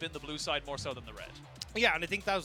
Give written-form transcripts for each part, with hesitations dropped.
been the blue side more so than the red. Yeah, and I think that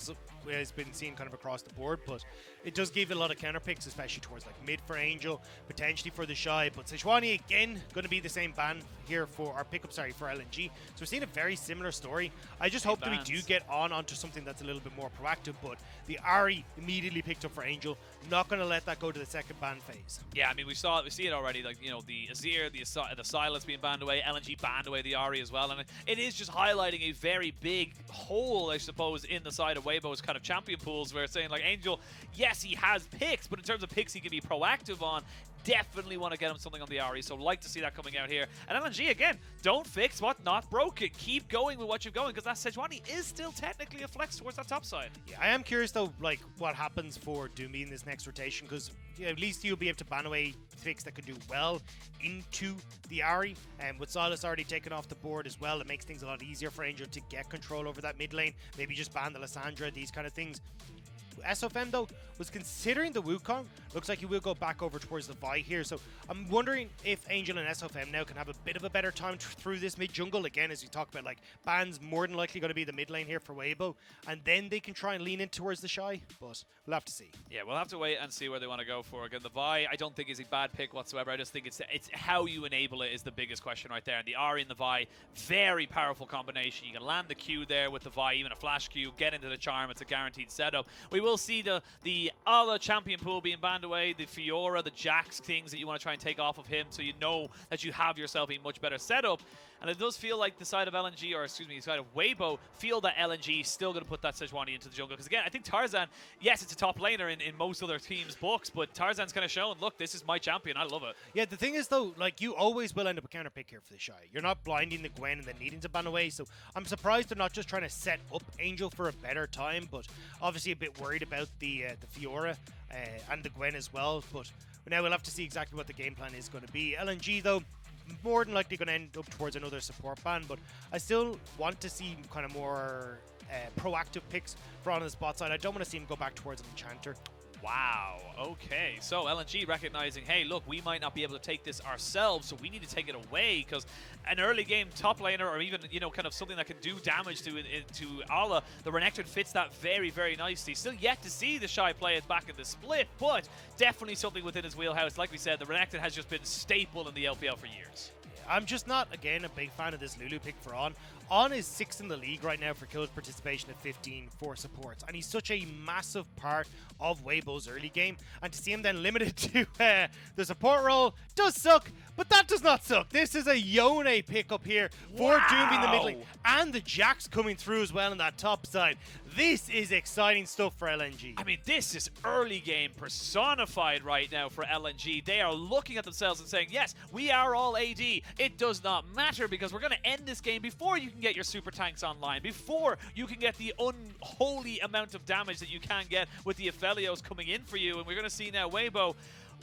has been seen kind of across the board, but it does give a lot of counter picks, especially towards like mid for Angel, potentially for TheShy, but Sejuani again going to be the same ban here for our pickup, sorry, for LNG. So we're seeing a very similar story. I just hope that we do get onto something that's a little bit more proactive, but the Ahri immediately picked up for Angel. Not going to let that go to the second ban phase. Yeah, I mean, we see it already, like, you know, the Azir, the Sylas being banned away, LNG banned away the Ahri as well, and it is just highlighting a very big hole, I suppose, in the side of Weibo's kind of champion pools, where it's saying, like, Angel, yes, he has picks, but in terms of picks he can be proactive on, definitely want to get him something on the Ahri, so like to see that coming out here. And LNG, again, don't fix what not broken. Keep going with what you're going, because that Sejuani is still technically a flex towards that top side. Yeah, I am curious, though, like, what happens for Doinb in this next rotation, because at least you'll be able to ban away picks that can do well into the Ahri, and with Sylas already taken off the board as well, it makes things a lot easier for Angel to get control over that mid lane, maybe just ban the Lissandra, these kind of things. SofM, though, was considering the Wukong. Looks like he will go back over towards the Vi here. So I'm wondering if Angel and SofM now can have a bit of a better time through this mid jungle. Again, as we talk about, like, bans more than likely going to be the mid lane here for Weibo. And then they can try and lean in towards TheShy. But we'll have to see. Yeah, we'll have to wait and see where they want to go for. Again, the Vi, I don't think is a bad pick whatsoever. I just think it's how you enable it is the biggest question right there. And the Ahri and the Vi, very powerful combination. You can land the Q there with the Vi, even a flash Q, get into the charm. It's a guaranteed setup. We will see the Ala champion pool being banned away, the Fiora, the Jax things that you want to try and take off of him, so you know that you have yourself a much better setup. And it does feel like the side of LNG, or excuse me, the side of Weibo, feel that LNG is still going to put that Sejuani into the jungle. Because again, I think Tarzan, yes, it's a top laner in most other teams' books, but Tarzan's kind of shown, look, this is my champion, I love it. Yeah, the thing is, though, like, you always will end up a counter pick here for TheShy. You're not blinding the Gwen and then needing to ban away, so I'm surprised they're not just trying to set up Angel for a better time, but obviously a bit worried about the Fiora and the Gwen as well. But now we'll have to see exactly what the game plan is going to be. LNG, though, more than likely going to end up towards another support ban, but I still want to see kind of more proactive picks for on the spot side. I don't want to see him go back towards an Enchanter. Wow, okay. So LNG recognizing, hey, look, we might not be able to take this ourselves, so we need to take it away, because an early game top laner, or even, you know, kind of something that can do damage to Ala, the Renekton fits that very, very nicely. Still yet to see TheShy play it back in the split, but definitely something within his wheelhouse. Like we said, the Renekton has just been staple in the LPL for years. I'm just not, again, a big fan of this Lulu pick for Ornn. Ornn is 6th in the league right now for kills participation at 15 for supports, and he's such a massive part of Weibo's early game, and to see him then limited to the support role does suck, but that does not suck. This is a Yone pickup here for Doinb in the mid lane, and the Jax coming through as well on that top side. This is exciting stuff for LNG. I mean, this is early game personified right now for LNG. They are looking at themselves and saying, yes, we are all AD. It does not matter, because we're going to end this game before you can get your super tanks online, before you can get the unholy amount of damage that you can get with the APhelios coming in for you. And we're going to see now Weibo.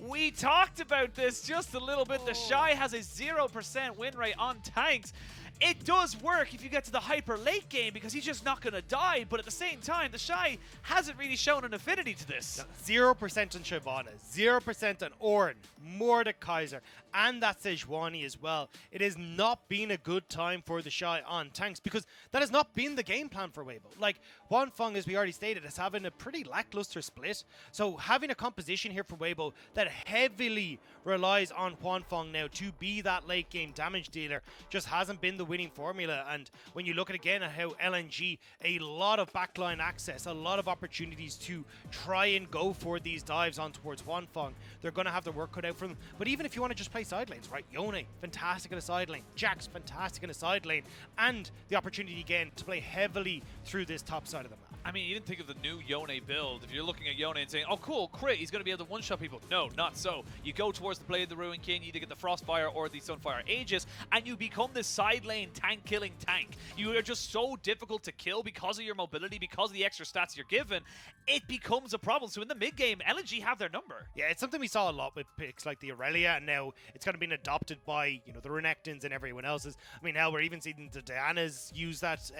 We talked about this just a little bit. TheShy has a 0% win rate on tanks. It does work if you get to the hyper late game, because he's just not going to die, but at the same time, TheShy hasn't really shown an affinity to this. 0% on Shyvana, 0% on Ornn, Mordekaiser, and that Sejuani as well. It has not been a good time for TheShy on tanks, because that has not been the game plan for Weibo. Like, Huanfeng, as we already stated, is having a pretty lackluster split, so having a composition here for Weibo that heavily relies on Huanfeng now to be that late game damage dealer just hasn't been the winning formula. And when you look at again at how LNG, a lot of backline access, a lot of opportunities to try and go for these dives on towards Huanfeng, they're going to have their work cut out for them. But even if you want to just play side lanes, right, Yone, fantastic in a side lane, Jax, fantastic in a side lane, and the opportunity again to play heavily through this top side of the map. I mean, even think of the new Yone build. If you're looking at Yone and saying, oh cool, crit, he's going to be able to one-shot people. No, not so. You go towards the Blade of the Ruin King, you either get the Frostfire or the Sunfire Aegis, and you become this side lane tank-killing tank. You are just so difficult to kill because of your mobility, because of the extra stats you're given. It becomes a problem. So in the mid-game, LNG have their number. Yeah, it's something we saw a lot with picks like the Aurelia, and now it's kind of been adopted by, you know, the Renektons and everyone else's. I mean, now we're even seeing the Dianas use that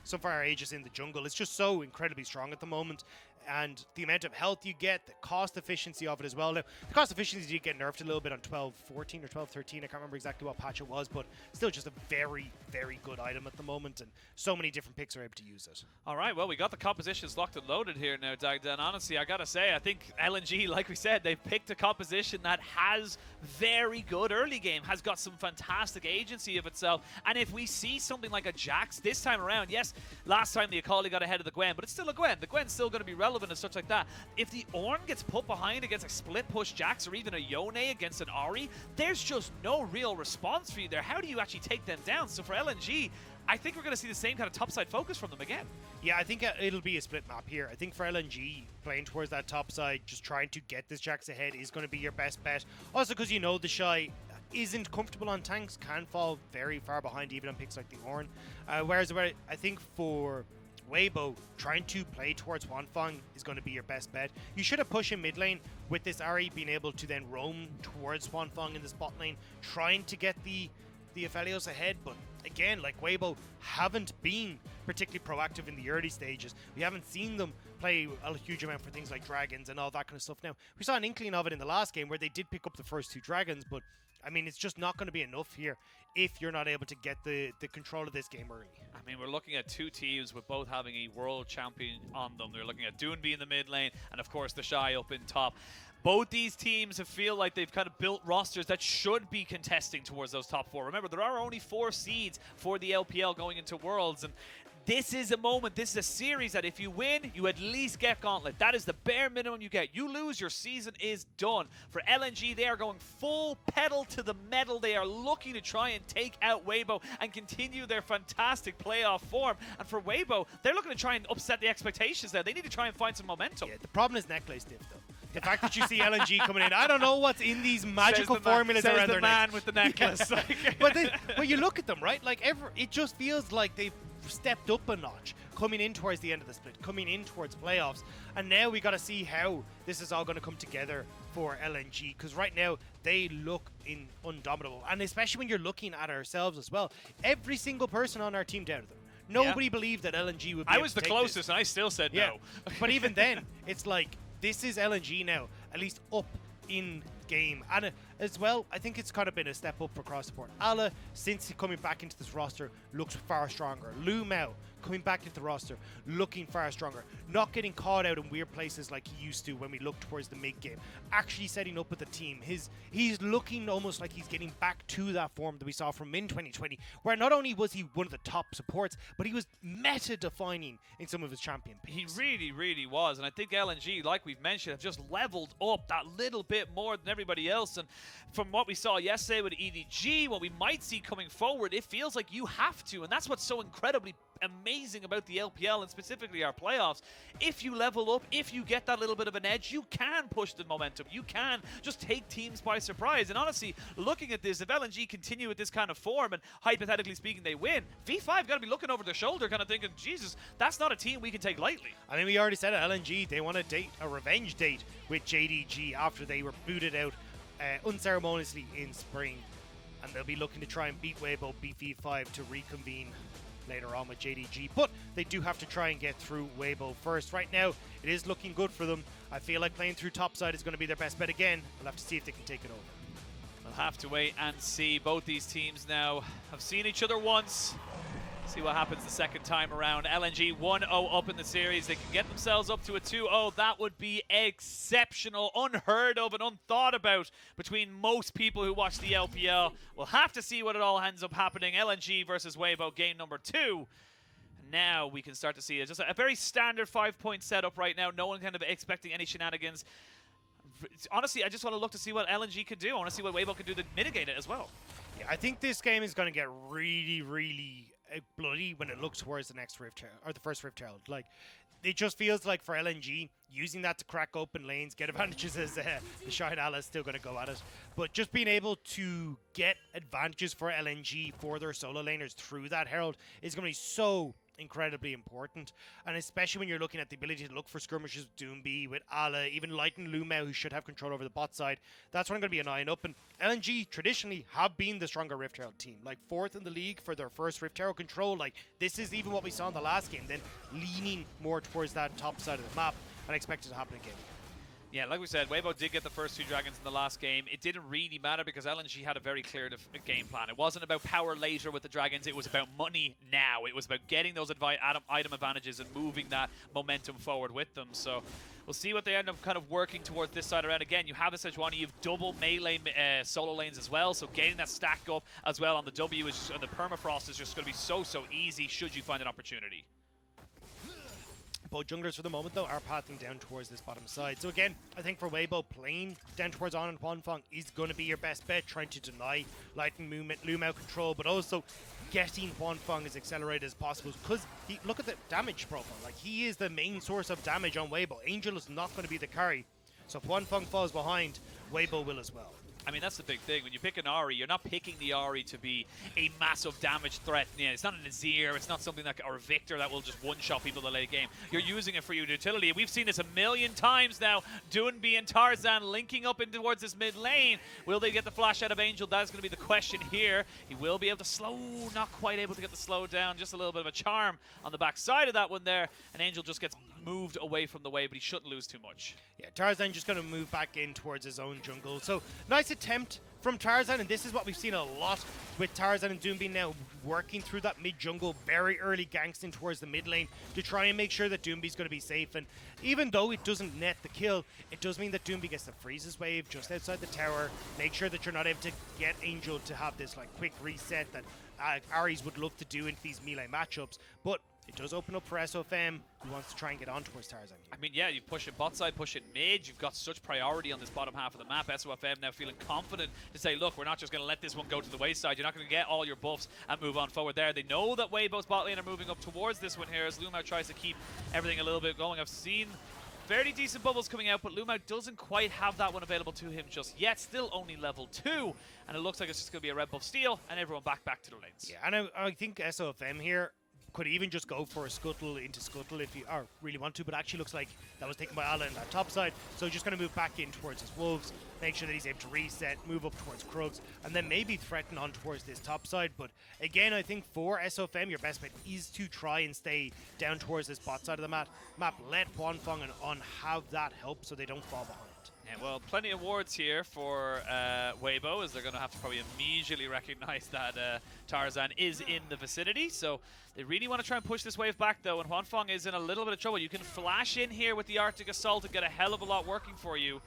Sunfire Aegis in the jungle. It's just so incredibly strong at the moment. and the amount of health you get, the cost efficiency of it as well. Now, the cost efficiency did get nerfed a little bit on 12.14 or 12.13. I can't remember exactly what patch it was, but still just a very, very good item at the moment, and so many different picks are able to use it. All right, well, we got the compositions locked and loaded here now, Dagda, and honestly, I gotta say, I think LNG, like we said, they've picked a composition that has very good early game, has got some fantastic agency of itself, and if we see something like a Jax this time around, yes, last time the Akali got ahead of the Gwen, but it's still a Gwen. The Gwen's still going to be relevant and such like that. If the Ornn gets put behind against a split push Jax or even a Yone against an Ahri, there's just no real response for you there. How do you actually take them down? So for LNG, I think we're going to see the same kind of topside focus from them again. Yeah, I think it'll be a split map here. I think for LNG, playing towards that top side, just trying to get this Jax ahead is going to be your best bet. Also because you know TheShy isn't comfortable on tanks, can fall very far behind even on picks like the Ornn. Whereas I think for Weibo, trying to play towards Huanfeng is going to be your best bet. You should have pushed in mid lane with this Ahri being able to then roam towards Huanfeng in the spot lane, trying to get the APhelios ahead, but again, like Weibo haven't been particularly proactive in the early stages. We haven't seen them play a huge amount for things like dragons and all that kind of stuff. Now, we saw an inkling of it in the last game where they did pick up the first 2 dragons, but I mean, it's just not going to be enough here if you're not able to get the control of this game early. I mean, we're looking at 2 teams with both having a world champion on them. They're looking at Doinb in the mid lane and, of course, TheShy up in top. Both these teams feel like they've kind of built rosters that should be contesting towards those top 4. Remember, there are only 4 seeds for the LPL going into Worlds, and this is a moment, this is a series that if you win, you at least get Gauntlet. That is the bare minimum you get. You lose, your season is done. For LNG, they are going full pedal to the metal. They are looking to try and take out Weibo and continue their fantastic playoff form. And for Weibo, they're looking to try and upset the expectations there. They need to try and find some momentum. Yeah, the problem is necklace diff, though. The fact that you see LNG coming in, I don't know what's in these magical formulas around their man necks. with the necklace. Yeah. but you look at them, right? Like it just feels like they've stepped up a notch coming in towards the end of the split, coming in towards playoffs, and now we got to see how this is all going to come together for LNG, because right now they look undominable, and especially when you're looking at ourselves as well. Every single person on our team doubted them. Nobody believed that LNG would be I able was to the take closest, this. and I still said Yeah. no. But even then, it's like, this is LNG now, at least up in game. And as well, I think it's kind of been a step up across the board. Ala, since coming back into this roster, looks far stronger. Lumao, coming back into the roster, looking far stronger. Not getting caught out in weird places like he used to when we looked towards the mid-game. Actually setting up with the team. He's looking almost like he's getting back to that form that we saw from in 2020, where not only was he one of the top supports, but he was meta-defining in some of his champion picks. He really, really was. And I think LNG, like we've mentioned, have just leveled up that little bit more than everybody else. And from what we saw yesterday with EDG, what we might see coming forward, it feels like you have to. And that's what's so incredibly amazing about the LPL and specifically our playoffs. If you level up, if you get that little bit of an edge, you can push the momentum. You can just take teams by surprise. And honestly, looking at this, if LNG continue with this kind of form and hypothetically speaking they win, V5 got to be looking over their shoulder kind of thinking, Jesus, that's not a team we can take lightly. I mean, we already said it, LNG, they want to date a revenge date with JDG after they were booted out unceremoniously in spring. And they'll be looking to try and beat Weibo, beat V5 to reconvene later on with JDG, but they do have to try and get through Weibo first. Right now, it is looking good for them. I feel like playing through topside is going to be their best bet again. We'll have to see if they can take it over. We'll have to wait and see. Both these teams now have seen each other once. See what happens the second time around. LNG 1-0 up in the series. They can get themselves up to a 2-0. That would be exceptional, unheard of and unthought about between most people who watch the LPL. We'll have to see what it all ends up happening. LNG versus Weibo, game number 2. Now we can start to see it. Just a very standard 5-point setup right now. No one kind of expecting any shenanigans. Honestly, I just want to look to see what LNG can do. I want to see what Weibo can do to mitigate it as well. Yeah, I think this game is going to get really, really bloody when it looks towards the next Rift Herald, or the first Rift Herald. Like, it just feels like for LNG, using that to crack open lanes, get advantages as TheShy and Ala is still going to go at it. But just being able to get advantages for LNG, for their solo laners through that Herald is going to be so incredibly important, and especially when you're looking at the ability to look for skirmishes with Doinb, with Ala, even Lighten Lumao, who should have control over the bot side. That's when I'm going to be an eye up. And LNG traditionally have been the stronger Rift Herald team, like 4th in the league for their first Rift Herald control. Like, this is even what we saw in the last game, then leaning more towards that top side of the map. and I expect it to happen again. Yeah, like we said, Weibo did get the first 2 dragons in the last game. It didn't really matter because LNG had a very clear game plan. It wasn't about power later with the dragons, it was about money now. It was about getting those item advantages and moving that momentum forward with them. So we'll see what they end up kind of working towards this side around. Again, you have the Sejuani, you have double melee solo lanes as well, so getting that stack up as well on the W is just, and the permafrost is just going to be so easy should you find an opportunity. Both junglers for the moment, though, are pathing down towards this bottom side. So again, I think for Weibo, playing down towards Ornn and Huanfeng is going to be your best bet, trying to deny lightning movement, Lumao control, but also getting Huanfeng as accelerated as possible. Because look at the damage profile. Like, he is the main source of damage on Weibo. Angel is not going to be the carry. So if Huanfeng falls behind, Weibo will as well. I mean, that's the big thing. When you pick an Ahri, you're not picking the Ahri to be a massive damage threat. Yeah, it's not an Azir, it's not something that, or a Victor that will just one-shot people in the late game. You're using it for your utility. We've seen this a million times now. Doinb and Tarzan linking up in towards this mid lane. Will they get the flash out of Angel? That's going to be the question here. He will be able to slow, not quite able to get the slow down. Just a little bit of a charm on the back side of that one there. And Angel just gets moved away from the wave, but he shouldn't lose too much. Yeah, Tarzan just going to move back in towards his own jungle. So nice attempt from Tarzan, and this is what we've seen a lot with Tarzan and Doinb now working through that mid jungle, very early ganks in towards the mid lane to try and make sure that Doinb's going to be safe. And even though it doesn't net the kill, it does mean that Doinb gets the freezes wave just outside the tower. Make sure that you're not able to get Angel to have this like quick reset that Ahri's would love to do into these melee matchups, but it does open up for SofM, who wants to try and get on towards Tarzan here. I mean, yeah, you push it bot side, push it mid. You've got such priority on this bottom half of the map. SofM now feeling confident to say, look, we're not just going to let this one go to the wayside. You're not going to get all your buffs and move on forward there. They know that Weibo's bot lane are moving up towards this one here as Lumao tries to keep everything a little bit going. I've seen fairly decent bubbles coming out, but Lumao doesn't quite have that one available to him just yet. Still only level 2, and it looks like it's just going to be a red buff steal, and everyone back to their lanes. Yeah, and I think SofM here could even just go for a scuttle into scuttle if you really want to, but actually looks like that was taken by Ala in that top side. So just going to move back in towards his wolves, make sure that he's able to reset, move up towards Krugs, and then maybe threaten on towards this top side. But again, I think for SofM, your best bet is to try and stay down towards this bot side of the map. Let Huanfeng and On have that help so they don't fall behind. Yeah, well, plenty of wards here for Weibo, as they're going to have to probably immediately recognize that Tarzan is in the vicinity. So they really want to try and push this wave back, though, and Huanfeng is in a little bit of trouble. You can flash in here with the Arctic Assault and get a hell of a lot working for you.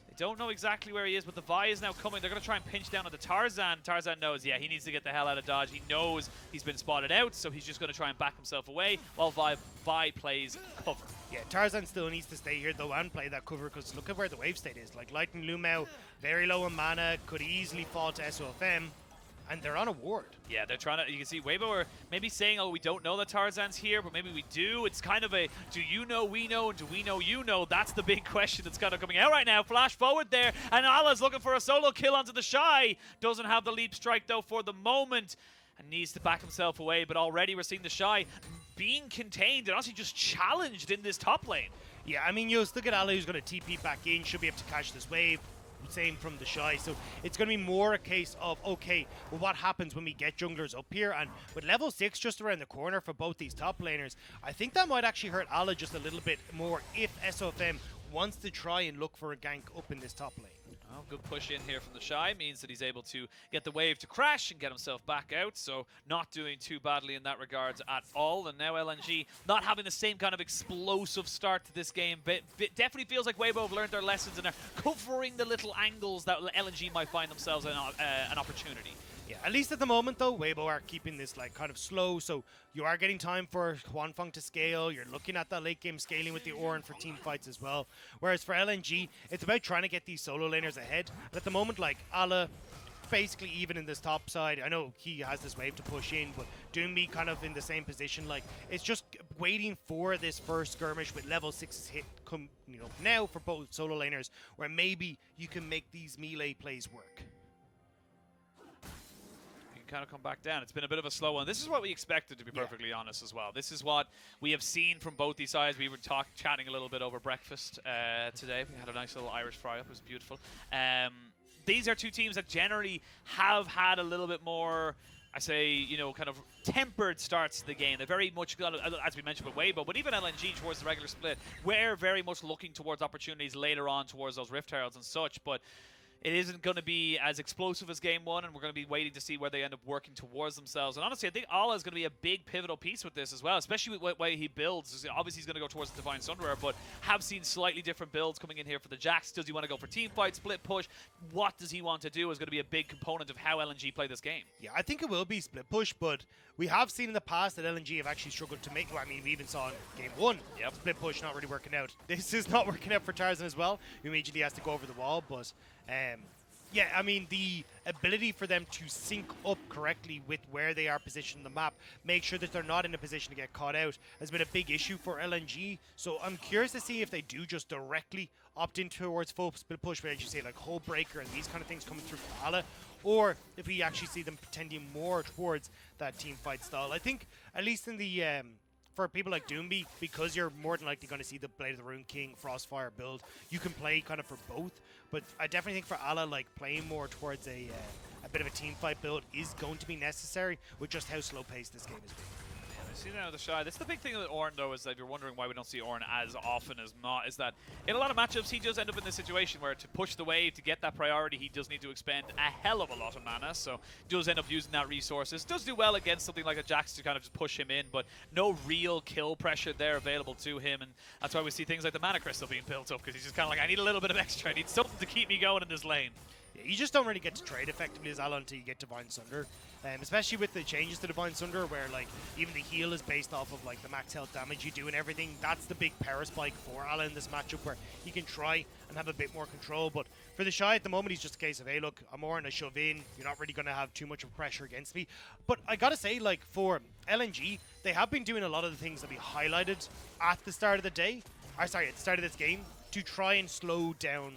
They don't know exactly where he is, but the Vi is now coming. They're going to try and pinch down on the Tarzan. Tarzan knows, yeah, he needs to get the hell out of Dodge. He knows he's been spotted out, so he's just going to try and back himself away while Vi plays cover. Yeah, Tarzan still needs to stay here, though, and play that cover, because look at where the wave state is. Like, Lightning Lumao, very low in mana, could easily fall to SofM, and they're on a ward. Yeah, they're trying to, you can see Weibo are maybe saying, oh, we don't know that Tarzan's here, but maybe we do. It's kind of a, do you know we know, and do we know you know? That's the big question that's kind of coming out right now. Flash forward there, and Ala's looking for a solo kill onto TheShy. Doesn't have the leap strike, though, for the moment, and needs to back himself away, but already we're seeing TheShy being contained and actually just challenged in this top lane. Yeah, I mean, you'll still get Ala, who's going to TP back in, should be able to catch this wave. Same from TheShy, so it's going to be more a case of, okay, well, what happens when we get junglers up here? And with level 6 just around the corner for both these top laners, I think that might actually hurt Ala just a little bit more if SofM wants to try and look for a gank up in this top lane. Well, good push in here from TheShy means that he's able to get the wave to crash and get himself back out, so not doing too badly in that regards at all. And now LNG not having the same kind of explosive start to this game, but it definitely feels like Weibo have learned their lessons and are covering the little angles that LNG might find themselves in an opportunity. Yeah, at least at the moment, though, Weibo are keeping this like kind of slow, so you are getting time for Huanfeng to scale. You're looking at that late game scaling with the Ornn for team fights as well. Whereas for LNG, it's about trying to get these solo laners ahead. But at the moment, like Ala, basically even in this top side, I know he has this wave to push in, but Doinb kind of in the same position. Like, it's just waiting for this first skirmish with level 6's hit come, now for both solo laners, where maybe you can make these melee plays work. Kind of come back down. It's been a bit of a slow one. This is what we expected, to be perfectly honest, as well. This is what we have seen from both these sides. We were chatting a little bit over breakfast today. We had a nice little Irish fry-up. It was beautiful. These are two teams that generally have had a little bit more I say, you know, kind of tempered starts to the game. They very much, as we mentioned with Weibo, but even LNG towards the regular split, we're very much looking towards opportunities later on towards those Rift Heralds and such, but it isn't going to be as explosive as Game 1, and we're going to be waiting to see where they end up working towards themselves. And honestly, I think Allah is going to be a big pivotal piece with this as well, especially with the way he builds. Obviously, he's going to go towards the Divine Sunderer, but have seen slightly different builds coming in here for the Jax. Does he want to go for team fight, split push? What does he want to do is going to be a big component of how LNG play this game. Yeah, I think it will be split push, but we have seen in the past that LNG have actually struggled to make, well, I mean, we even saw in Game 1, split push not really working out. This is not working out for Tarzan as well. He immediately has to go over the wall, but yeah, I mean, the ability for them to sync up correctly with where they are positioned on the map, make sure that they're not in a position to get caught out, has been a big issue for LNG. So I'm curious to see if they do just directly opt in towards full split push, as you say, like Hull Breaker and these kind of things coming through from Allah, or if we actually see them pretending more towards that team fight style. I think, at least in the for people like Doinb, because you're more than likely going to see the Blade of the Rune King, Frostfire build, you can play kind of for both. But I definitely think for Allah, like playing more towards a bit of a team fight build is going to be necessary with just how slow paced this game is being. See now TheShy. That's the big thing with Ornn, though, is that you're wondering why we don't see Ornn as often as not. Is that in a lot of matchups he does end up in this situation where to push the wave to get that priority, he does need to expend a hell of a lot of mana. So does end up using that resources. Does do well against something like a Jax to kind of just push him in, but no real kill pressure there available to him, and that's why we see things like the mana crystal being built up, because he's just kind of like, I need a little bit of extra. I need something to keep me going in this lane. Yeah, you just don't really get to trade effectively as Allah until you get Divine Sunder. Especially with the changes to Divine Sunder, where like even the heal is based off of like the max health damage you do and everything. That's the big power spike for Allah in this matchup, where he can try and have a bit more control. But for TheShy at the moment, he's just a case of, hey, look, I'm more in a shove in. You're not really going to have too much of pressure against me. But I gotta say, like for LNG, they have been doing a lot of the things that we highlighted at the start of the day. Or sorry, at the start of this game to try and slow down.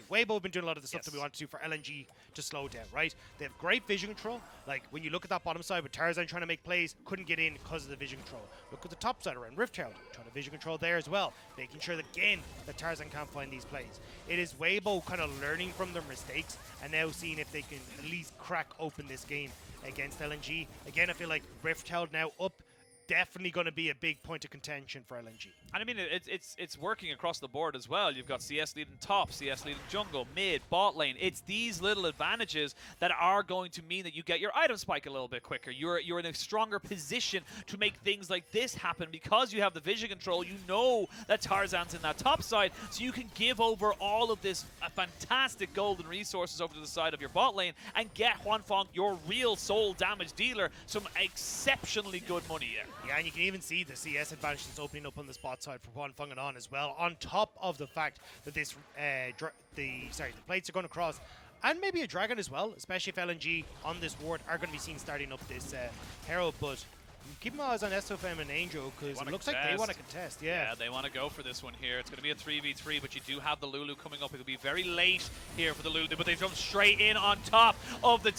Weibo have been doing a lot of the stuff that we want to do for LNG to slow down, right? They have great vision control. Like, when you look at that bottom side with Tarzan trying to make plays, couldn't get in because of the vision control. Look at the top side around Rift Herald, trying to vision control there as well, making sure that, again, that Tarzan can't find these plays. It is Weibo kind of learning from their mistakes and now seeing if they can at least crack open this game against LNG. Again, I feel like Rift Herald now up, definitely going to be a big point of contention for LNG. And I mean, it's working across the board as well. You've got CS leading top, CS leading jungle, mid, bot lane. It's these little advantages that are going to mean that you get your item spike a little bit quicker. You're in a stronger position to make things like this happen because you have the vision control. You know that Tarzan's in that top side, so you can give over all of this fantastic golden resources over to the side of your bot lane and get Huanfeng, your real soul damage dealer, some exceptionally good money here. Yeah, and you can even see the CS advantage that's opening up on the spot side for Huanfeng and Ornn as well, on top of the fact that this the plates are going to cross, and maybe a dragon as well, especially if LNG on this ward are going to be seen starting up this Herald. But keep my eyes on SofM and Angel, because it looks like they want to contest. Yeah, they want to go for this one here. It's going to be a 3v3, but you do have the Lulu coming up. It'll be very late here for the Lulu, but they've jumped straight in on top of the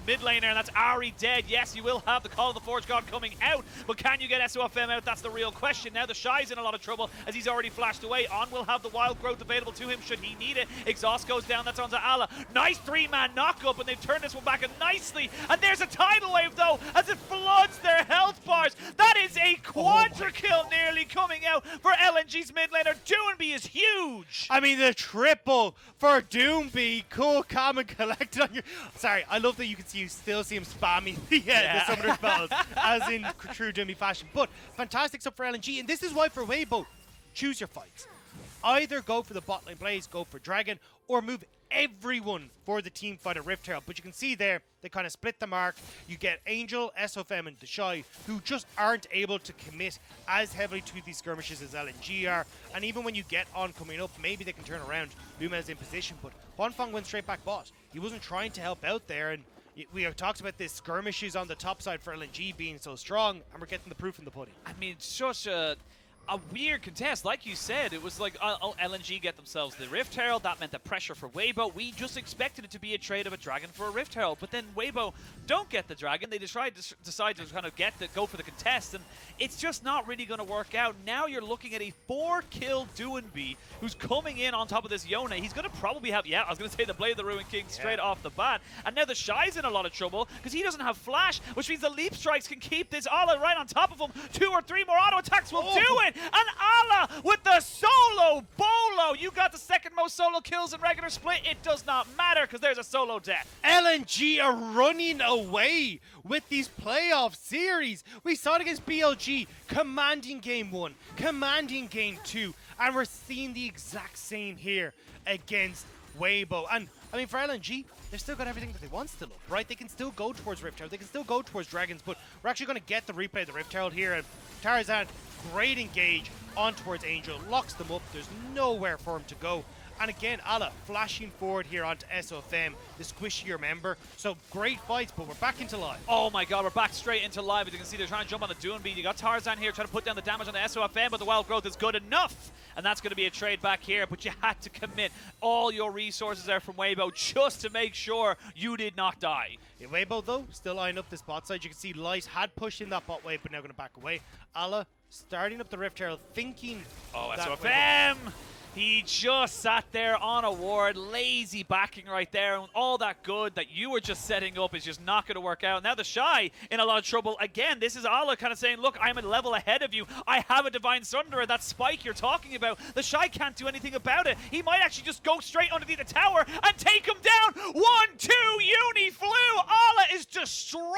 mid laner, and that's Ahri dead. Yes, you will have the Call of the Forge God coming out, but can you get SofM out? That's the real question. Now TheShy's in a lot of trouble as he's already flashed away. Ornn will have the wild growth available to him should he need it. Exhaust goes down. That's onto Allah. Nice 3-man knock-up, and they've turned this one back nicely. And there's a tidal wave, though, as it floods their health bars. That is a quadra kill nearly coming out for LNG's mid laner. Doinb is huge. I mean, the triple for Doinb. Cool, calm, and collected on your... Sorry, I love that you can see, you still see him spamming the summoner spells, as in true Doinb fashion. But fantastic stuff for LNG, and this is why for Weibo, choose your fights. Either go for the bot lane plays, go for Dragon, or move everyone for the team fight at Rift Herald. But you can see there, they kind of split the mark. You get Angel, SofM, and TheShy, who just aren't able to commit as heavily to these skirmishes as LNG are. And even when you get on coming up, maybe they can turn around. Luma's in position, but Huanfeng went straight back bot. He wasn't trying to help out there, and we have talked about this skirmishes on the top side for LNG being so strong, and we're getting the proof in the pudding. I mean, such a... a weird contest. Like you said, it was like, LNG get themselves the Rift Herald. That meant the pressure for Weibo. We just expected it to be a trade of a Dragon for a Rift Herald. But then Weibo don't get the Dragon. They decide to kind of go for the contest. And it's just not really going to work out. Now you're looking at a 4-kill Doinb who's coming in on top of this Yone. He's going to probably have, I was going to say the Blade of the Ruined King straight off the bat. And now TheShy's in a lot of trouble because he doesn't have Flash, which means the Leap Strikes can keep this Ala right on top of him. 2 or 3 more auto attacks will do it. And Ala with the solo bolo. You got the second most solo kills in regular split. It does not matter because there's a solo death. LNG are running away with these playoff series. We saw it against BLG, commanding game 1, commanding game 2, and we're seeing the exact same here against Weibo. And I mean, for LNG, they've still got everything that they want still up, right? They can still go towards Rift Herald, they can still go towards Dragons, but we're actually going to get the replay of the Rift Herald here. And Tarzan, great engage on towards Angel, locks them up. There's nowhere for him to go. And again, Ala flashing forward here onto SofM, the squishier member. So great fights, but we're back into live. Oh my god, we're back straight into live. As you can see, they're trying to jump on the Doinb. You got Tarzan here trying to put down the damage on the SofM, but the wild growth is good enough. And that's going to be a trade back here, but you had to commit all your resources there from Weibo just to make sure you did not die. Yeah, Weibo, though, still eyeing up this bot side. You can see Light had pushed in that bot wave, but now going to back away. Ala starting up the Rift Herald, thinking... Oh, SofM! He just sat there on a ward, lazy backing right there, and all that good that you were just setting up is just not going to work out. Now TheShy in a lot of trouble. Again, this is Ala kind of saying, look, I'm a level ahead of you. I have a Divine Sunderer, that spike you're talking about. TheShy can't do anything about it. He might actually just go straight underneath the tower and take him down. 1-2, Uni flew. Ala is destroying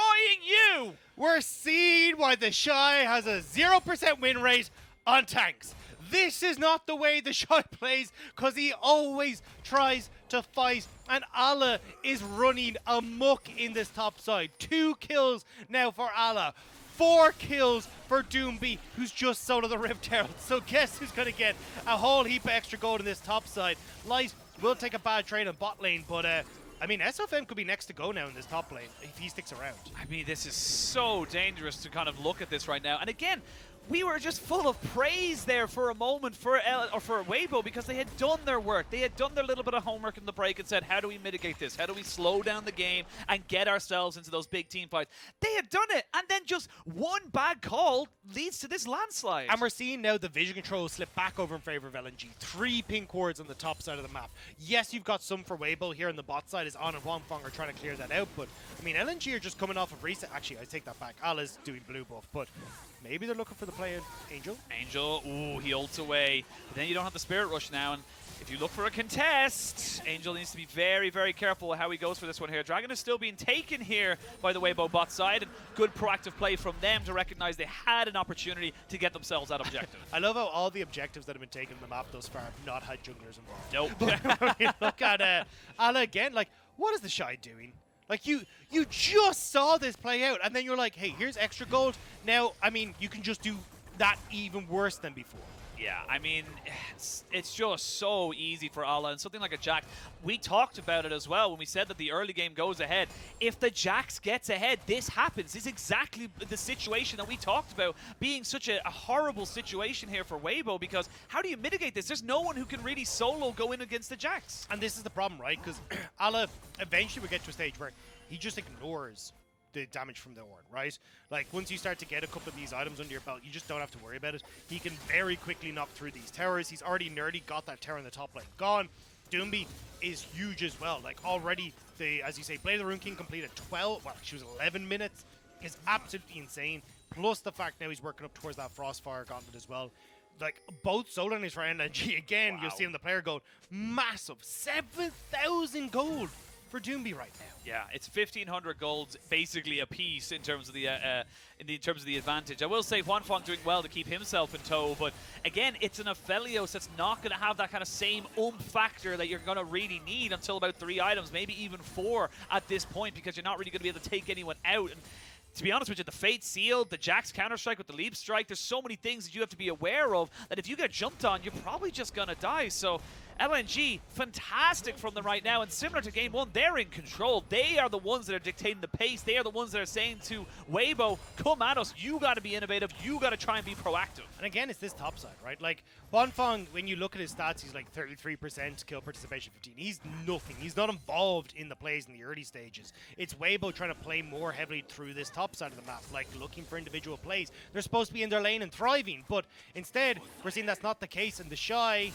you. We're seeing why TheShy has a 0% win rate on tanks. This is not the way TheShy plays, because he always tries to fight, and Ala is running amok in this top side. 2 kills now for Ala, 4 kills for Doinb, who's just solo the Rift Herald. So guess who's going to get a whole heap of extra gold in this top side. Light will take a bad trade on bot lane, but I mean, SofM could be next to go now in this top lane if he sticks around. I mean, this is so dangerous to kind of look at this right now. And again, we were just full of praise there for a moment for Weibo because they had done their work. They had done their little bit of homework in the break and said, how do we mitigate this? How do we slow down the game and get ourselves into those big team fights? They had done it, and then just one bad call leads to this landslide. And we're seeing now the vision control slip back over in favor of LNG. 3 pink wards on the top side of the map. Yes, you've got some for Weibo here on the bot side as Ornn and Huanfeng are trying to clear that out, but I mean, LNG are just coming off of reset. Actually, I take that back. Ala's doing blue buff, but maybe they're looking for the play of Angel. Angel, ooh, he ults away. But then you don't have the Spirit Rush now, and if you look for a contest, Angel needs to be very, very careful how he goes for this one here. Dragon is still being taken here by the Weibo bot side, and good proactive play from them to recognize they had an opportunity to get themselves that objective. I love how all the objectives that have been taken on the map thus far have not had junglers involved. Nope. But when you look at Ala again, like, what is TheShy doing? Like, you just saw this play out, and then you're like, hey, here's extra gold. Now, I mean, you can just do that even worse than before. Yeah, I mean, it's just so easy for Ala, and something like a Jax. We talked about it as well when we said that the early game goes ahead. If the Jax gets ahead, this happens. This is exactly the situation that we talked about being such a horrible situation here for Weibo, because how do you mitigate this? There's no one who can really solo go in against the Jax. And this is the problem, right? Because Ala eventually will get to a stage where he just ignores the damage from the Ornn, right? Like, once you start to get a couple of these items under your belt, you just don't have to worry about it. He can very quickly knock through these towers. He's already nearly got that tower in the top lane gone. Doinb is huge as well. Like, already, as you say, Blade of the Ruined King completed 12, well, she was 11 minutes. Is absolutely insane. Plus the fact now he's working up towards that Frostfire Gauntlet as well. Like, both solo lanes for LNG, again, wow. You'll see him the player gold. Massive, 7,000 gold for Doinb right now. Yeah, it's 1,500 golds basically a piece in terms of the advantage. I will say Huanfeng doing well to keep himself in tow, but again, it's an APhelios that's not going to have that kind of same factor that you're going to really need until about 3 items, maybe even 4 at this point, because you're not really going to be able to take anyone out. And to be honest with you, the Fate Sealed, the Jax Counter-Strike with the Leap Strike, there's so many things that you have to be aware of that if you get jumped on, you're probably just going to die. So LNG, fantastic from them right now, and similar to Game 1, they're in control. They are the ones that are dictating the pace. They are the ones that are saying to Weibo, come at us, you got to be innovative, you got to try and be proactive. And again, it's this top side, right? Like, Huanfeng, when you look at his stats, he's like 33% kill participation 15. He's nothing. He's not involved in the plays in the early stages. It's Weibo trying to play more heavily through this top side of the map, like looking for individual plays. They're supposed to be in their lane and thriving, but instead, we're seeing that's not the case, and TheShy...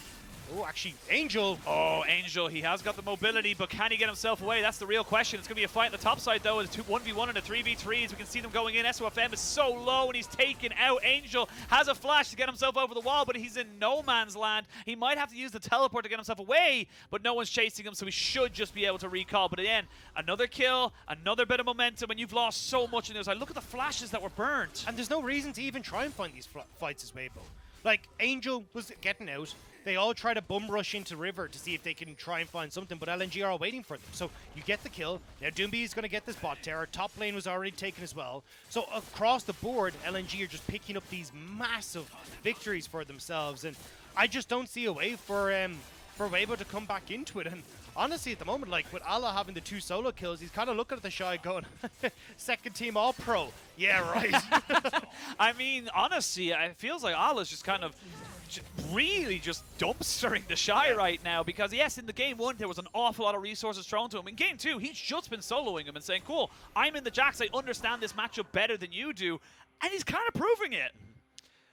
Oh, actually, Angel. Oh, Angel, he has got the mobility, but can he get himself away? That's the real question. It's going to be a fight on the top side, though. It's 1v1 and a 3v3s. We can see them going in. SofM is so low, and he's taken out. Angel has a flash to get himself over the wall, but he's in no man's land. He might have to use the teleport to get himself away, but no one's chasing him, so he should just be able to recall. But again, another kill, another bit of momentum, and you've lost so much in this. Look at the flashes that were burnt. And there's no reason to even try and find these fights as Weibo. Like, Angel was getting out. They all try to bum rush into River to see if they can try and find something, but LNG are all waiting for them. So you get the kill. Now Doinb is going to get this bot terror. Top lane was already taken as well. So across the board, LNG are just picking up these massive victories for themselves. And I just don't see a way for Weibo to come back into it. And honestly, at the moment, like with Allah having the 2 solo kills, he's kind of looking at TheShy going, second team all pro. Yeah, right. I mean, honestly, it feels like Allah's just kind of really just dumpstering TheShy right now, because yes, in the Game 1 there was an awful lot of resources thrown to him. In Game 2 he's just been soloing him and saying, cool, I'm in the Jax, I understand this matchup better than you do, and he's kind of proving it.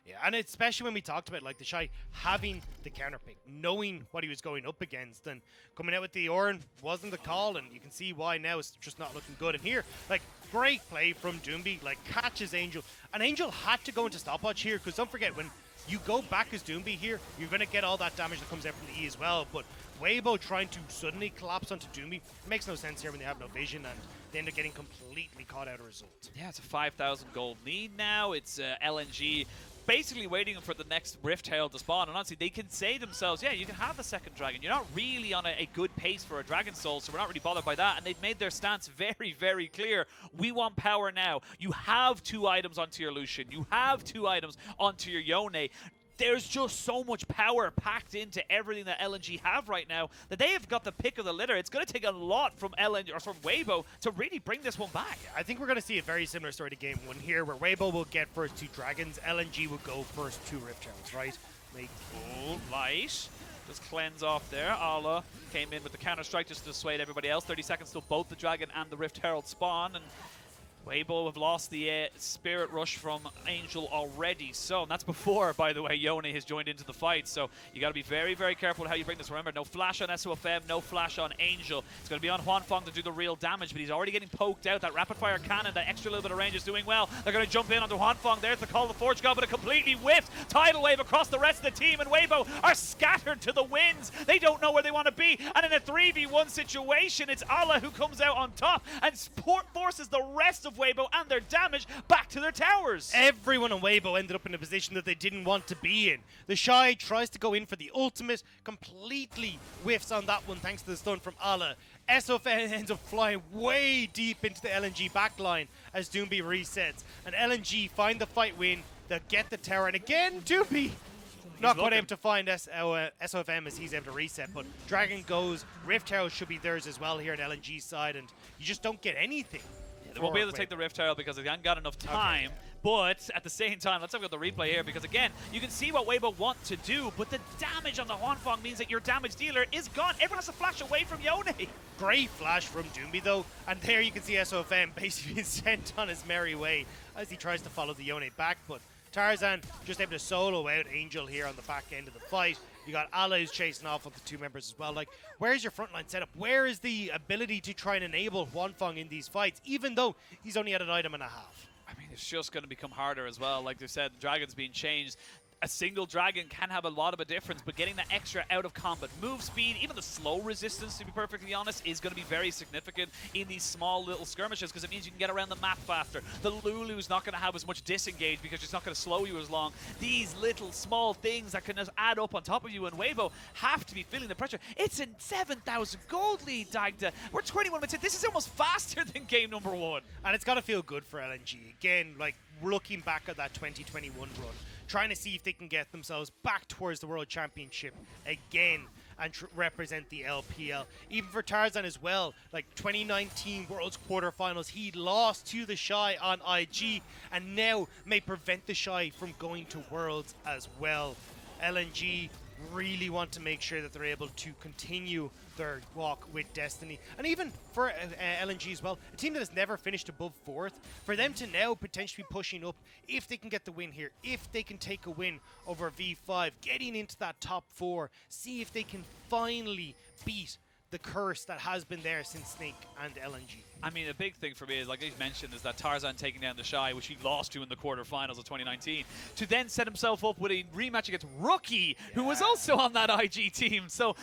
Yeah, and especially when we talked about like TheShy having the counter pick, knowing what he was going up against, and coming out with the Ornn wasn't the call, and you can see why now it's just not looking good. And here, like, great play from Doinb, like catches Angel, and Angel had to go into stopwatch here, because don't forget, when you go back as Doinb here, you're going to get all that damage that comes out from the E as well. But Weibo trying to suddenly collapse onto Doinb makes no sense here when they have no vision, and they end up getting completely caught out of result. Yeah, it's a 5,000 gold lead now. It's LNG basically waiting for the next Rift Herald to spawn, and honestly, they can say themselves, yeah, you can have the second dragon. You're not really on a good pace for a Dragon Soul, so we're not really bothered by that, and they've made their stance very, very clear. We want power now. You have 2 items onto your Lucian. You have 2 items onto your Yone. There's just so much power packed into everything that LNG have right now that they have got the pick of the litter. It's going to take a lot from LNG or from Weibo to really bring this one back. I think we're going to see a very similar story to Game 1 here, where Weibo will get first 2 dragons, LNG will go first 2 Rift Heralds, right? Cool, light. Just cleanse off there. Allah came in with the counter-strike just to dissuade everybody else. 30 seconds till both the dragon and the Rift Herald spawn, and Weibo have lost the Spirit Rush from Angel already. So, and that's before, by the way, Yone has joined into the fight. So, you got to be very, very careful with how you bring this. Remember, no flash on SofM, no flash on Angel. It's going to be on Huanfeng to do the real damage, but he's already getting poked out. That rapid-fire cannon, that extra little bit of range is doing well. They're going to jump in onto Huanfeng. There's the call of the Forge God, but it completely whiffed. Tidal wave across the rest of the team, and Weibo are scattered to the winds. They don't know where they want to be. And in a 3v1 situation, it's Allah who comes out on top and forces the rest of Weibo and their damage back to their towers. Everyone on Weibo ended up in a position that they didn't want to be in. TheShy tries to go in for the ultimate, completely whiffs on that one thanks to the stun from Allah. SofM ends up flying way deep into the LNG backline as Doinb resets. And LNG find the fight win, they'll get the tower, and again, Doinb not quite able to find SofM as he's able to reset, but Dragon goes, Rift Herald should be theirs as well here on LNG's side, and you just don't get anything. They won't be able to take the Rift Herald because they haven't got enough time. Okay. But at the same time, let's have a look at the replay here, because again, you can see what Weibo want to do, but the damage on the Huanfeng means that your damage dealer is gone. Everyone has to flash away from Yone. Great flash from Doinb though, and there you can see SofM basically being sent on his merry way as he tries to follow the Yone back, but Tarzan just able to solo out Angel here on the back end of the fight. You got Allah who's chasing off with the 2 members as well. Like, where's your frontline setup? Where is the ability to try and enable Huanfeng in these fights, even though he's only at an item and a half? I mean, it's just going to become harder as well. Like they said, the dragon's being changed. A single dragon can have a lot of a difference, but getting that extra out of combat move speed, even the slow resistance, to be perfectly honest, is going to be very significant in these small little skirmishes, because it means you can get around the map faster. The Lulu's not going to have as much disengage because she's not going to slow you as long. These little small things that can just add up on top of you, and Weibo have to be feeling the pressure. It's a 7,000 gold lead, Dagda. We're 21 minutes in. This is almost faster than game number 1. And it's got to feel good for LNG. Again, like, looking back at that 2021 run, trying to see if they can get themselves back towards the World Championship again. and represent the LPL. Even for Tarzan as well, like 2019 Worlds quarterfinals, he lost to TheShy on IG and now may prevent TheShy from going to Worlds as well. LNG really want to make sure that they're able to continue their walk with destiny. And even for LNG as well, a team that has never finished above 4th, for them to now potentially be pushing up, if they can get the win here, if they can take a win over V5, getting into that top 4, see if they can finally beat the curse that has been there since Snake and LNG. I mean, a big thing for me is, like he's mentioned, is that Tarzan taking down TheShy, which he lost to in the quarterfinals of 2019, to then set himself up with a rematch against Rookie, who was also on that IG team. So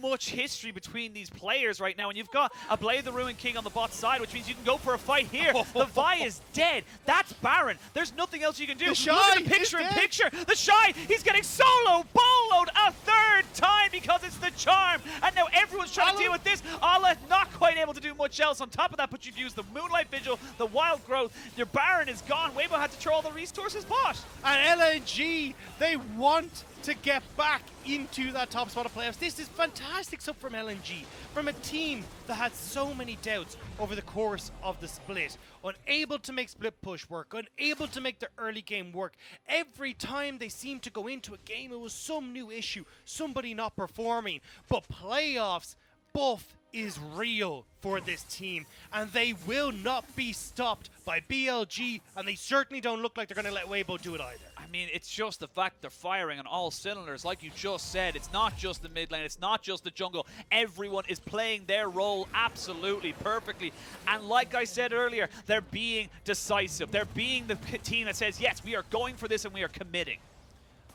much history between these players right now, and you've got a Blade the Ruin King on the bot side, which means you can go for a fight here. The Vi is dead. That's Baron. There's nothing else you can do. TheShy Look at the picture. TheShy, he's getting solo boloed a 3rd time because it's the charm, and now everyone's trying to deal with this. Allah not quite able to do much else on top of that, but you've used the Moonlight Vigil, the Wild Growth, your Baron is gone. Weibo had to throw all the resources bot. And LNG, they want to get back into that top spot of playoffs. This is fantastic stuff from LNG, from a team that had so many doubts over the course of the split. Unable to make split push work, unable to make the early game work. Every time they seemed to go into a game, it was some new issue, somebody not performing. But playoffs, buff is real for this team, and they will not be stopped by BLG, and they certainly don't look like they're going to let Weibo do it either. I mean, it's just the fact they're firing on all cylinders. Like you just said, it's not just the mid lane, it's not just the jungle. Everyone is playing their role absolutely perfectly. And like I said earlier, they're being decisive. They're being the team that says, yes, we are going for this and we are committing.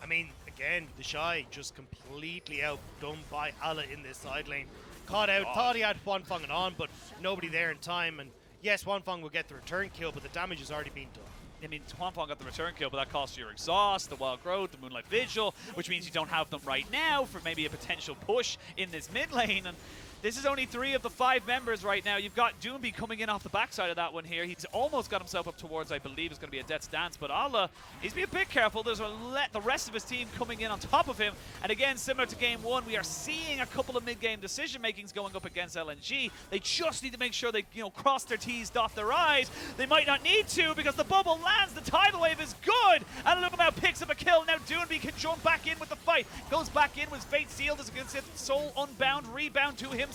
I mean, again, TheShy just completely outdone by Allah in this side lane. Caught out, thought he had Huanfeng and on, but nobody there in time. And yes, Huanfeng will get the return kill, but the damage has already been done. I mean, Huanfeng got the return kill, but that costs you your exhaust, the Wild Growth, the Moonlight Vigil, which means you don't have them right now for maybe a potential push in this mid lane. And this is only 3 of the 5 members right now. You've got Doinb coming in off the backside of that one here. He's almost got himself up towards, I believe, is going to be a death stance. But Allah, he's being a bit careful. There's the rest of his team coming in on top of him. And again, similar to game 1, we are seeing a couple of mid-game decision-makings going up against LNG. They just need to make sure they, cross their T's, dot their I's. They might not need to because the bubble lands. The tidal wave is good. And look now, picks up a kill. Now Doinb can jump back in with the fight. Goes back in with fate sealed as against soul unbound, rebound to himself.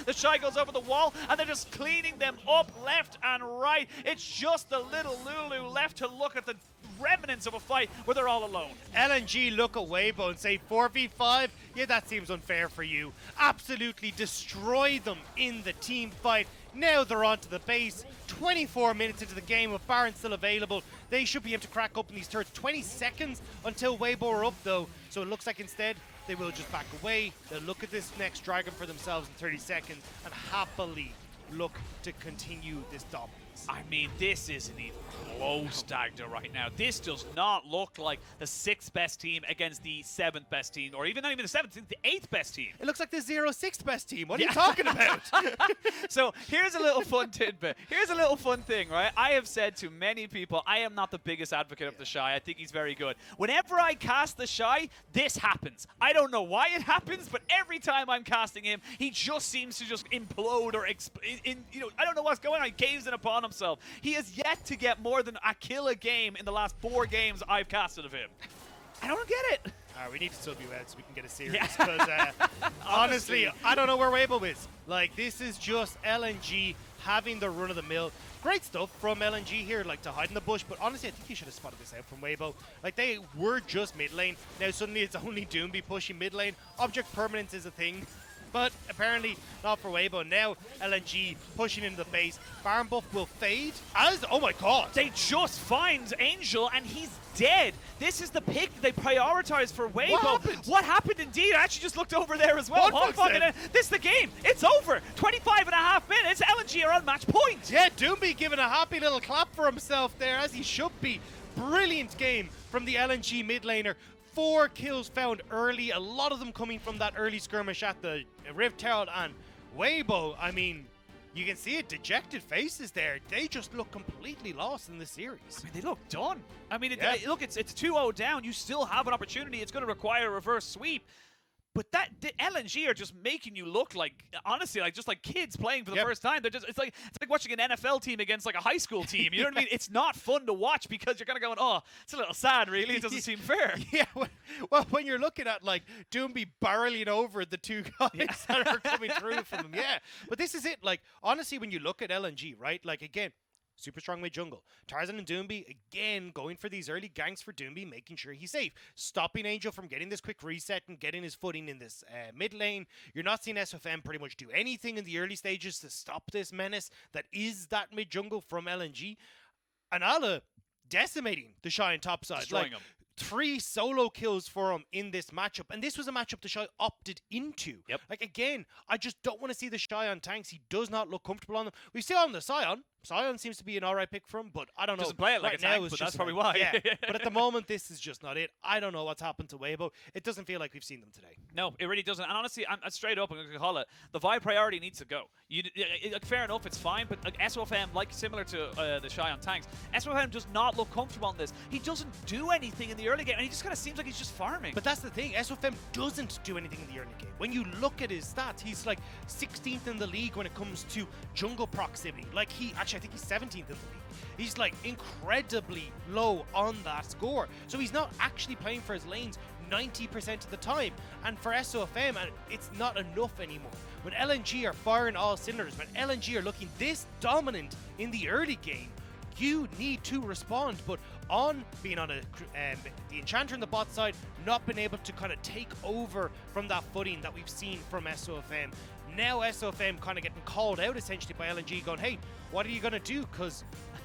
TheShy goes over the wall, and they're just cleaning them up left and right. It's just the little Lulu left to look at the remnants of a fight where they're all alone. LNG look at Weibo and say 4v5? Yeah, that seems unfair for you. Absolutely destroy them in the team fight. Now they're onto the base. 24 minutes into the game with Baron still available. They should be able to crack open these turrets. 20 seconds until Weibo are up though. So it looks like instead they will just back away. They'll look at this next dragon for themselves in 30 seconds and happily look to continue this dominance. I mean, this isn't even close, Dagda, right now. This does not look like the 6th best team against the 7th best team, or even not even the 7th, the 8th best team. It looks like the 0-6th best team. What are you talking about? So here's a little fun tidbit. Here's a little fun thing, right? I have said to many people, I am not the biggest advocate of TheShy. I think he's very good. Whenever I cast TheShy, this happens. I don't know why it happens, but every time I'm casting him, he just seems to just implode or I don't know what's going on. He caves in upon himself. He has yet to get more than a kill a game in the last 4 games I've casted of him. I don't get it. We need to sub you out so we can get a series. Because honestly, I don't know where Weibo is. Like, this is just LNG having the run of the mill. Great stuff from LNG here, like to hide in the bush. But honestly, I think you should have spotted this out from Weibo. Like, they were just mid lane. Now suddenly it's only Doinb pushing mid lane. Object permanence is a thing. But apparently not for Weibo. Now LNG pushing into the base. Baron buff will fade as, oh my god. They just find Angel and he's dead. This is the pick they prioritized for Weibo. What happened indeed? I actually just looked over there as well. This is the game. It's over. 25.5 minutes. LNG are on match point. Yeah, Doinb giving a happy little clap for himself there, as he should be. Brilliant game from the LNG mid laner. 4 kills found early, a lot of them coming from that early skirmish at the Rift Herald, and Weibo, I mean, you can see it, dejected faces there. They just look completely lost in the series. I mean, they look done. I mean, look, it's 2-0 down. You still have an opportunity. It's going to require a reverse sweep. But the LNG are just making you look like, honestly, like just like kids playing for the first time. They're just it's like watching an NFL team against like a high school team. You know what I mean? It's not fun to watch because you're kind of going, oh, it's a little sad, really. It doesn't seem fair. Yeah, well, when you're looking at like Doinb barreling over the two guys that are coming through from him, But this is it. Like honestly, when you look at LNG, right? Like again. Super strong mid jungle. Tarzan and Doinb, again, going for these early ganks for Doinb, making sure he's safe. Stopping Angel from getting this quick reset and getting his footing in this mid lane. You're not seeing SofM pretty much do anything in the early stages to stop this menace that is that mid jungle from LNG. And Ala decimating TheShy on top side. Destroying him. 3 solo kills for him in this matchup. And this was a matchup TheShy opted into. Like, again, I just don't want to see TheShy on tanks. He does not look comfortable on them. We see on the Sion. Sion seems to be an alright pick for him, but I don't know. Doesn't play it like right a tank, now, but that's probably why. Yeah, but at the moment, this is just not it. I don't know what's happened to Weibo. It doesn't feel like we've seen them today. No, it really doesn't. And honestly, I'm straight up, I'm going to call it, the Vi priority needs to go. Fair enough, it's fine, but like SofM, like similar to TheShy on tanks, SofM does not look comfortable on this. He doesn't do anything in the early game, and he just kind of seems like he's just farming. But that's the thing, SofM doesn't do anything in the early game. When you look at his stats, he's like 16th in the league when it comes to jungle proximity. Like actually, I think he's 17th in the league. He's like incredibly low on that score. So he's not actually playing for his lanes 90% of the time. And for SofM, it's not enough anymore. When LNG are firing all cylinders, when LNG are looking this dominant in the early game, you need to respond. But on being on the Enchanter in the bot side, not being able to kind of take over from that footing that we've seen from SofM. Now SofM kind of getting called out essentially by LNG, going, hey, what are you going to do? Because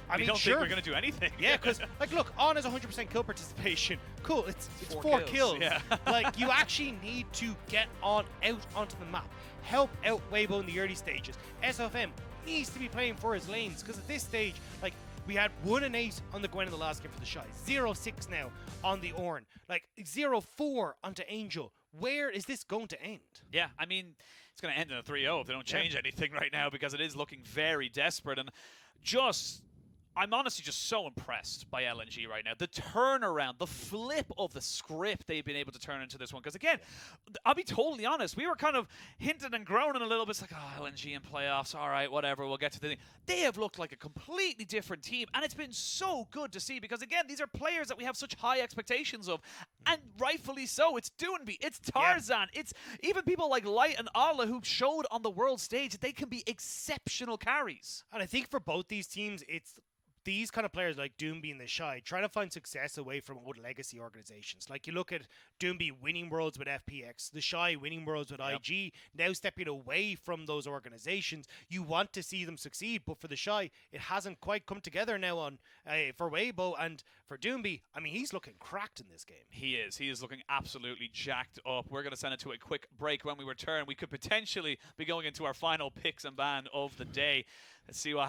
I mean, don't think we're going to do anything. Yeah, because like, look, On has 100% kill participation. Cool, it's 4 kills. Yeah. Like, you actually need to get On out onto the map. Help out Weibo in the early stages. SofM needs to be playing for his lanes, because at this stage, like, we had 1-8 on the Gwen in the last game for TheShy. 0-6 now on the Ornn. Like, 0-4 onto Angel. Where is this going to end? Yeah, I mean, it's going to end in a 3-0 if they don't change anything right now, because it is looking very desperate. And I'm honestly just so impressed by LNG right now. The turnaround, the flip of the script they've been able to turn into this one. Because again, I'll be totally honest, we were kind of hinting and groaning a little bit. It's like, oh, LNG in playoffs, all right, whatever, we'll get to the thing. They have looked like a completely different team, and it's been so good to see, because again, these are players that we have such high expectations of, and rightfully so. It's Doinb, it's Tarzan, it's even people like Light and Allah who showed on the world stage that they can be exceptional carries. And I think for both these teams, it's these kind of players like Doinb and TheShy trying to find success away from old legacy organizations. Like, you look at Doinb winning worlds with FPX, TheShy winning worlds with IG, now stepping away from those organizations. You want to see them succeed, but for TheShy, it hasn't quite come together now on for Weibo. And for Doinb, I mean, he's looking cracked in this game. He is looking absolutely jacked up. We're going to send it to a quick break. When we return, we could potentially be going into our final picks and ban of the day. Let's see what